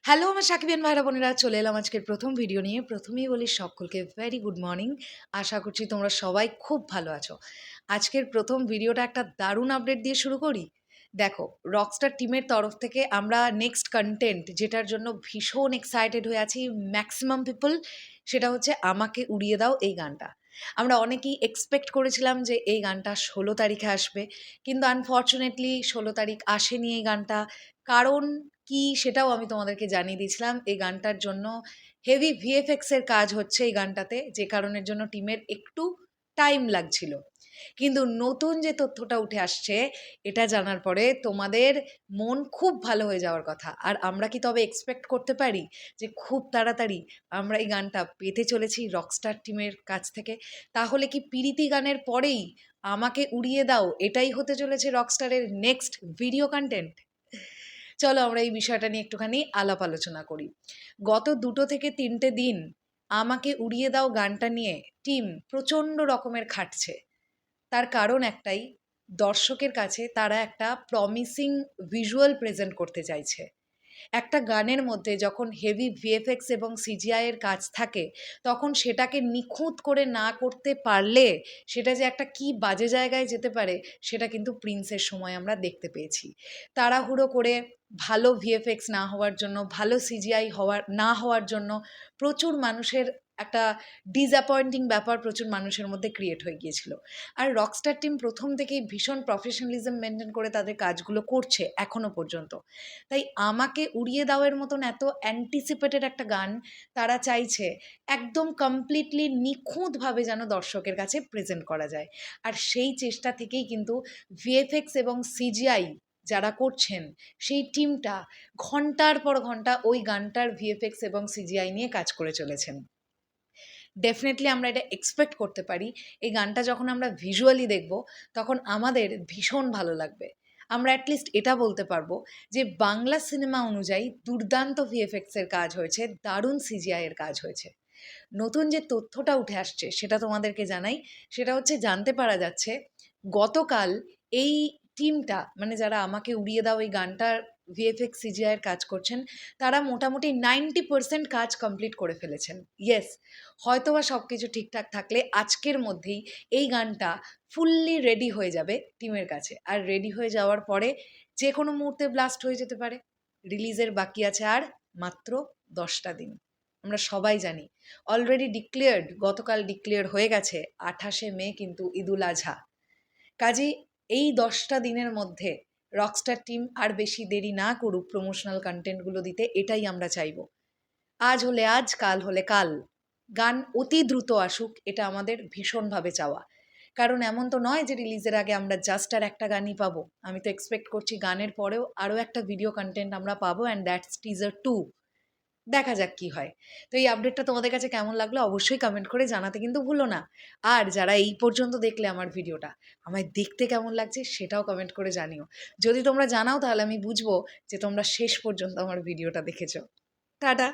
Hello আমার সাকিবিয়ান ভাইরা বোনেরা, চলে এলাম আজকের প্রথম ভিডিও নিয়ে। প্রথমেই বলি সকলকে ভেরি গুড মর্নিং। আশা করছি তোমরা সবাই খুব ভালো আছো। আজকের প্রথম ভিডিওটা একটা দারুণ আপডেট দিয়ে শুরু করি। দেখো, রকস্টার টিমের তরফ থেকে আমরা নেক্সট কন্টেন্ট যেটার জন্য ভীষণ এক্সাইটেড হয়ে আছি ম্যাক্সিমাম পিপল, সেটা হচ্ছে আমাকে উড়িয়ে দাও এই গানটা। আমরা অনেকেই এক্সপেক্ট করেছিলাম যে এই গানটা 16 তারিখে আসবে, কিন্তু আনফর্চুনেটলি 16 তারিখ আসেনি এই গানটা। কারণ কি সেটাও আমি তোমাদেরকে জানিয়ে দিয়েছিলাম। এই গানটার জন্য হেভি ভিএফএক্স এর কাজ হচ্ছে এই গানটাতে, যে কারণের জন্য টিমের একটু টাইম লাগছিল। কিন্তু নতুন যে তথ্যটা উঠে আসছে, এটা জানার পরে তোমাদের মন খুব ভালো হয়ে যাওয়ার কথা। আর আমরা কি তবে এক্সপেক্ট করতে পারি যে খুব তাড়াতাড়ি আমরা এই গানটা পেতে চলেছি রকস্টার টিমের কাছ থেকে? তাহলে কি পিরিতি গানের পরেই আমাকে উড়িয়ে দাও এটাই হতে চলেছে রকস্টারের নেক্সট ভিডিও কন্টেন্ট? চলো আমরা এই বিষয়টা নিয়ে একটুখানি আলাপ আলোচনা করি। গত 2 থেকে 3 দিন আমাকে উড়িয়ে দাও গানটা নিয়ে টিম প্রচণ্ড রকমের খাটছে। তার কারণ একটাই, দর্শকের কাছে তারা একটা প্রমিসিং ভিজুয়াল প্রেজেন্ট করতে চাইছে। একটা গানের মধ্যে যখন হেভি ভিএফএক্স এবং সিজিআই এর কাজ থাকে, তখন সেটাকে নিখুঁত করে না করতে পারলে সেটা যে একটা কি বাজে জায়গায় যেতে পারে, সেটা কিন্তু প্রিন্সের সময় আমরা দেখতে পেয়েছি। তাড়াহুড়ো করে ভালো ভিএফএক্স না হওয়ার জন্য, ভালো সিজিআই না হওয়ার জন্য প্রচুর মানুষের একটা ডিসঅ্যাপয়েন্টিং ব্যাপার প্রচুর মানুষের মধ্যে ক্রিয়েট হয়ে গিয়েছিল। আর রকস্টার টিম প্রথম থেকেই ভীষণ প্রফেশনালিজম মেনটেন করে তাদের কাজগুলো করছে এখনো পর্যন্ত। তাই আমাকে উড়িয়ে দাওয়ের মতন এত অ্যান্টিসিপেটেড একটা গান তারা চাইছে একদম কমপ্লিটলি নিখুঁতভাবে যেন দর্শকের কাছে প্রেজেন্ট করা যায়। আর সেই চেষ্টা থেকেই কিন্তু ভিএফএক্স এবং সিজিআই যারা করছেন, সেই টিমটা ঘন্টার পর ঘন্টা ওই গানটার ভিএফএক্স এবং সিজিআই নিয়ে কাজ করে চলেছেন। ডেফিনেটলি আমরা এটা এক্সপেক্ট করতে পারি, এই গানটা যখন আমরা ভিজুয়ালি দেখব তখন আমাদের ভীষণ ভালো লাগবে। আমরা অ্যাটলিস্ট এটা বলতে পারবো যে বাংলা সিনেমা অনুযায়ী দুর্দান্ত ভিএফএক্স এর কাজ হয়েছে, দারুণ সিজিআই এর কাজ হয়েছে। নতুন যে তথ্যটা উঠে আসছে সেটা তোমাদেরকে জানাই। সেটা হচ্ছে, জানতে পারা যাচ্ছে গতকাল এই টিমটা, মানে যারা আমাকে উড়িয়ে দাও এই গানটার ভিএফএক্স সিজিআই এর কাজ করছেন, তারা মোটামুটি 90% কাজ কমপ্লিট করে ফেলেছেন। ইয়েস, হয়তোবা সব কিছু ঠিকঠাক থাকলে আজকের মধ্যেই এই গানটা ফুললি রেডি হয়ে যাবে টিমের কাছে। আর রেডি হয়ে যাওয়ার পরে যে কোনো মুহূর্তে ব্লাস্ট হয়ে যেতে পারে। রিলিজের বাকি আছে আর মাত্র 10টা দিন। আমরা সবাই জানি অলরেডি ডিক্লেয়ার্ড, গতকাল ডিক্লেয়ার হয়ে গেছে 28শে মে কিন্তু ঈদুল আজহা। কাজেই এই 10টা দিনের মধ্যে রকস্টার টিম আর বেশি দেরি না করুক প্রমোশনাল কন্টেন্টগুলো দিতে, এটাই আমরা চাইব। আজ হলে আজ, কাল হলে কাল গান অতি দ্রুত আসুক, এটা আমাদের ভীষণভাবে চাওয়া। কারণ এমন তো নয় যে রিলিজের আগে আমরা জাস্ট আর একটা গানই পাবো। আমি তো এক্সপেক্ট করছি গানের পরেও আরও একটা ভিডিও কন্টেন্ট আমরা পাবো, অ্যান্ড দ্যাটস টিজার 2। দেখা যাক কি হয়। তো এই আপডেটটা তোমাদের কাছে কেমন লাগলো অবশ্যই কমেন্ট করে জানাতে কিন্তু ভুলো না। আর যারা এই পর্যন্ত দেখলে আমার ভিডিওটা, আমায় দেখতে কেমন লাগছে সেটাও কমেন্ট করে জানিও। যদি তোমরা জানাও তাহলে আমি বুঝবো যে তোমরা শেষ পর্যন্ত আমার ভিডিওটা দেখেছো। টাটা।